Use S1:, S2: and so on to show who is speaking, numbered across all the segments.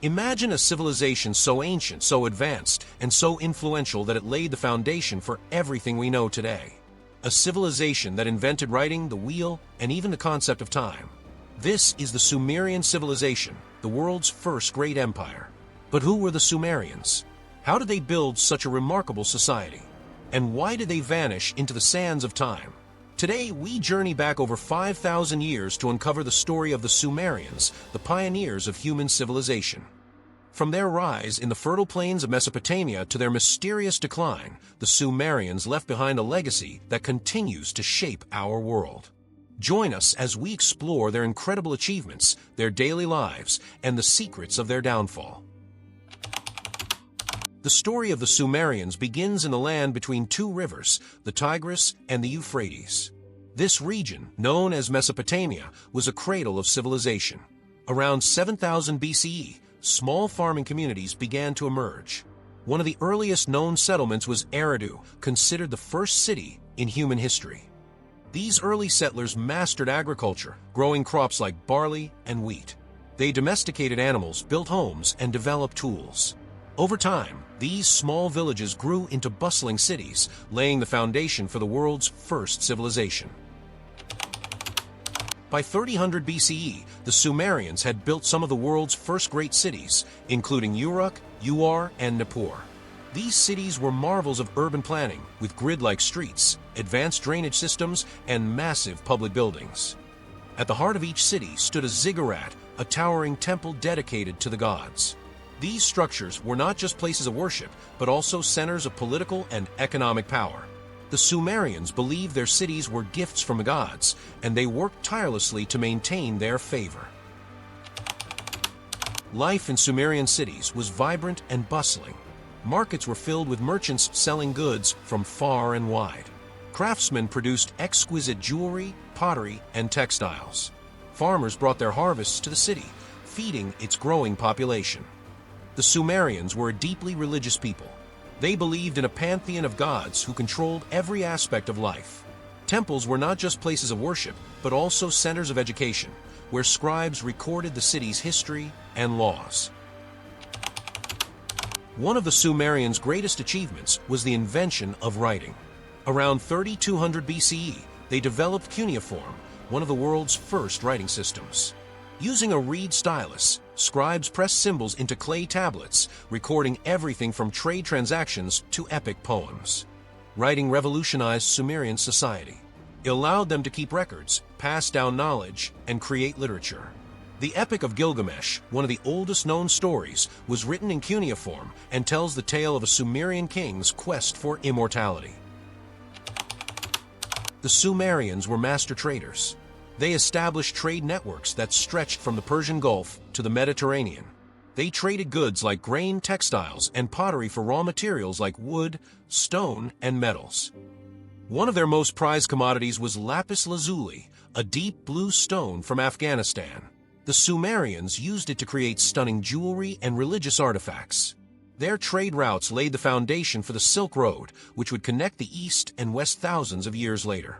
S1: Imagine a civilization so ancient, so advanced, and so influential that it laid the foundation for everything we know today. A civilization that invented writing, the wheel, and even the concept of time. This is the Sumerian civilization, the world's first great empire. But who were the Sumerians? How did they build such a remarkable society? And why did they vanish into the sands of time? Today, we journey back over 5,000 years to uncover the story of the Sumerians, the pioneers of human civilization. From their rise in the fertile plains of Mesopotamia to their mysterious decline, the Sumerians left behind a legacy that continues to shape our world. Join us as we explore their incredible achievements, their daily lives, and the secrets of their downfall. The story of the Sumerians begins in the land between two rivers, the Tigris and the Euphrates. This region, known as Mesopotamia, was a cradle of civilization. Around 7000 BCE, small farming communities began to emerge. One of the earliest known settlements was Eridu, considered the first city in human history. These early settlers mastered agriculture, growing crops like barley and wheat. They domesticated animals, built homes, and developed tools. Over time, these small villages grew into bustling cities, laying the foundation for the world's first civilization. By 3000 BCE, the Sumerians had built some of the world's first great cities, including Uruk, Ur, and Nippur. These cities were marvels of urban planning, with grid-like streets, advanced drainage systems, and massive public buildings. At the heart of each city stood a ziggurat, a towering temple dedicated to the gods. These structures were not just places of worship, but also centers of political and economic power. The Sumerians believed their cities were gifts from the gods, and they worked tirelessly to maintain their favor. Life in Sumerian cities was vibrant and bustling. Markets were filled with merchants selling goods from far and wide. Craftsmen produced exquisite jewelry, pottery, and textiles. Farmers brought their harvests to the city, feeding its growing population. The Sumerians were a deeply religious people. They believed in a pantheon of gods who controlled every aspect of life. Temples were not just places of worship, but also centers of education, where scribes recorded the city's history and laws. One of the Sumerians' greatest achievements was the invention of writing. Around 3200 BCE, they developed cuneiform, one of the world's first writing systems. Using a reed stylus, scribes pressed symbols into clay tablets, recording everything from trade transactions to epic poems. Writing revolutionized Sumerian society. It allowed them to keep records, pass down knowledge, and create literature. The Epic of Gilgamesh, one of the oldest known stories, was written in cuneiform and tells the tale of a Sumerian king's quest for immortality. The Sumerians were master traders. They established trade networks that stretched from the Persian Gulf to the Mediterranean. They traded goods like grain, textiles, and pottery for raw materials like wood, stone, and metals. One of their most prized commodities was lapis lazuli, a deep blue stone from Afghanistan. The Sumerians used it to create stunning jewelry and religious artifacts. Their trade routes laid the foundation for the Silk Road, which would connect the East and West thousands of years later.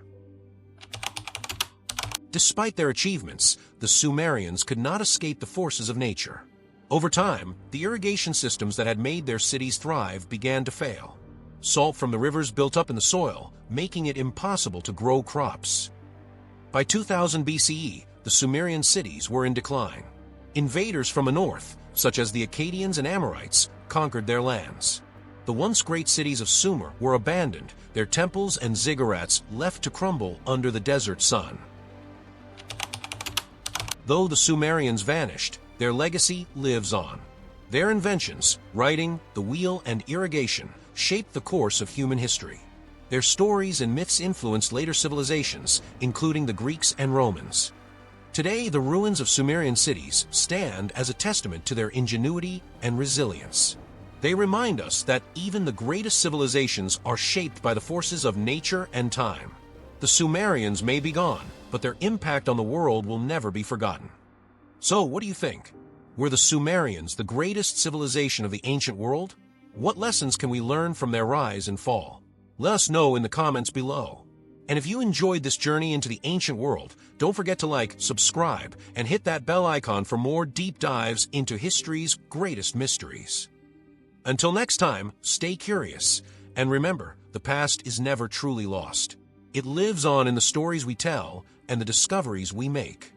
S1: Despite their achievements, the Sumerians could not escape the forces of nature. Over time, the irrigation systems that had made their cities thrive began to fail. Salt from the rivers built up in the soil, making it impossible to grow crops. By 2000 BCE, the Sumerian cities were in decline. Invaders from the north, such as the Akkadians and Amorites, conquered their lands. The once great cities of Sumer were abandoned, their temples and ziggurats left to crumble under the desert sun. Though the Sumerians vanished, their legacy lives on. Their inventions, writing, the wheel, and irrigation, shaped the course of human history. Their stories and myths influenced later civilizations, including the Greeks and Romans. Today, the ruins of Sumerian cities stand as a testament to their ingenuity and resilience. They remind us that even the greatest civilizations are shaped by the forces of nature and time. The Sumerians may be gone, but their impact on the world will never be forgotten. So, what do you think? Were the Sumerians the greatest civilization of the ancient world? What lessons can we learn from their rise and fall? Let us know in the comments below. And if you enjoyed this journey into the ancient world, don't forget to like, subscribe, and hit that bell icon for more deep dives into history's greatest mysteries. Until next time, stay curious, and remember, the past is never truly lost. It lives on in the stories we tell and the discoveries we make.